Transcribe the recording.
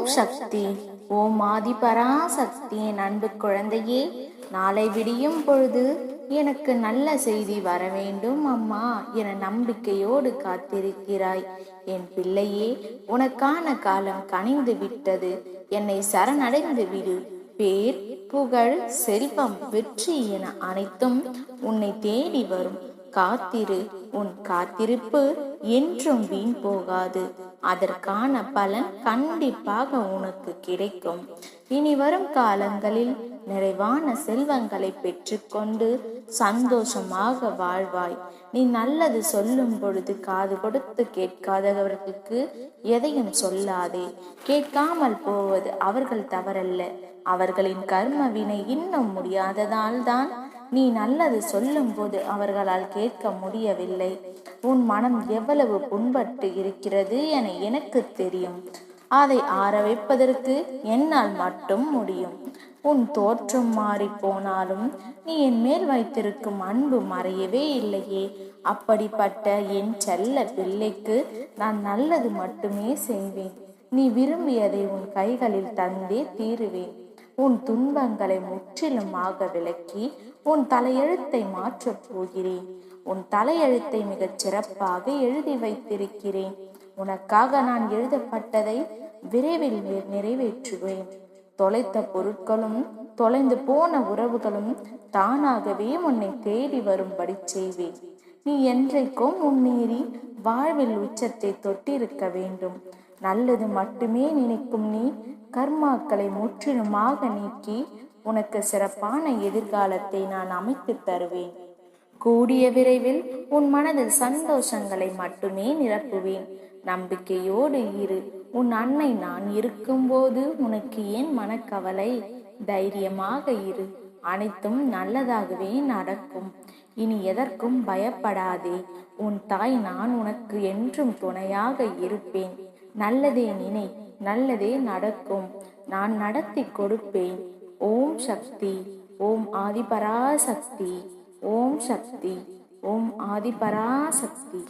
ஓம் சக்தி. ஓம் ஆதிபராசக்தி. என் அன்பு குழந்தையே, நாளை விடியும் பொழுது எனக்கு நல்ல செய்தி வர வேண்டும் அம்மா என நம்பிக்கையோடு காத்திருக்கிறாய். என் பிள்ளையே, உனக்கான காலம் கனிந்து விட்டது. என்னை சரணடைந்து விடு. பேர், புகழ், செல்வம், வெற்றி என அனைத்தும் உன்னை தேடி வரும். காத்திரு. உன் காத்திருப்பு என்றும் வீண் போகாது. அதற்கான பலன் கண்டிப்பாக உனக்கு கிடைக்கும். இனி வரும் காலங்களில் நிறைவான செல்வங்களை பெற்றுக்கொண்டு சந்தோஷமாக வாழ்வாய். நீ நல்லது சொல்லும் பொழுது காது கொடுத்து கேட்காதவர்களுக்கு எதையும் சொல்லாதே. கேட்காமல் போவது அவர்கள் தவறல்ல, அவர்களின் கர்ம வினை இன்னும் முடியாததால் தான் நீ நல்லது சொல்லும் போது அவர்களால் கேட்க முடியவில்லை. உன் மனம் எவ்வளவு புண்பட்டு இருக்கிறது என எனக்கு தெரியும். அதை ஆற வைப்பதற்கு என்னால் மட்டும் முடியும். உன் தோற்றம் மாறி போனாலும் நீ என் மேல் வைத்திருக்கும் அன்பு மறையவே இல்லையே. அப்படிப்பட்ட என் செல்ல பிள்ளைக்கு நான் நல்லது மட்டுமே செய்வேன். நீ விரும்பியதை உன் கைகளில் தந்தே தீருவேன். உன் துன்பங்களை முற்றிலுமாக விலக்கி உன் தலையெழுத்தை மாற்றப் போகிறேன். உன் தலையெழுத்தை மிகச் சிறப்பாக எழுதி வைத்திருக்கிறேன். உனக்காக நான் எழுதப்பட்டதை விரைவில் நிறைவேற்றுவேன். தொலைத்த பொருட்களும் தொலைந்து போன உறவுகளும் தானாகவே உன்னை தேடி வரும்படி செய்வேன். நீ என்றைக்கும் முன்னேறி வாழ்வில் உச்சத்தை தொட்டிருக்க வேண்டும். நல்லது மட்டுமே நினைக்கும் நீ கர்மாக்களை முற்றிலுமாக நீக்கி உனக்கு சிறப்பான எதிர்காலத்தை நான் அமைத்து தருவேன். கூடிய விரைவில் உன் மனதில் சந்தோஷங்களை மட்டுமே நிரப்புவேன். நம்பிக்கையோடு இரு. உன் அன்னை நான் இருக்கும்போது உனக்கு ஏன் மனக்கவலை? தைரியமாக இரு. அனைத்தும் நல்லதாகவே நடக்கும். இனி எதற்கும் பயப்படாதே. உன் தாய் நான் உனக்கு என்றும் துணையாக இருப்பேன். நல்லதே நினை, நல்லதே நடக்கும். நான் நடத்தி கொடுப்பேன். ஓம் சக்தி. ஓம் ஆதிபராசக்தி. ஓம் சக்தி. ஓம் ஆதிபராசக்தி.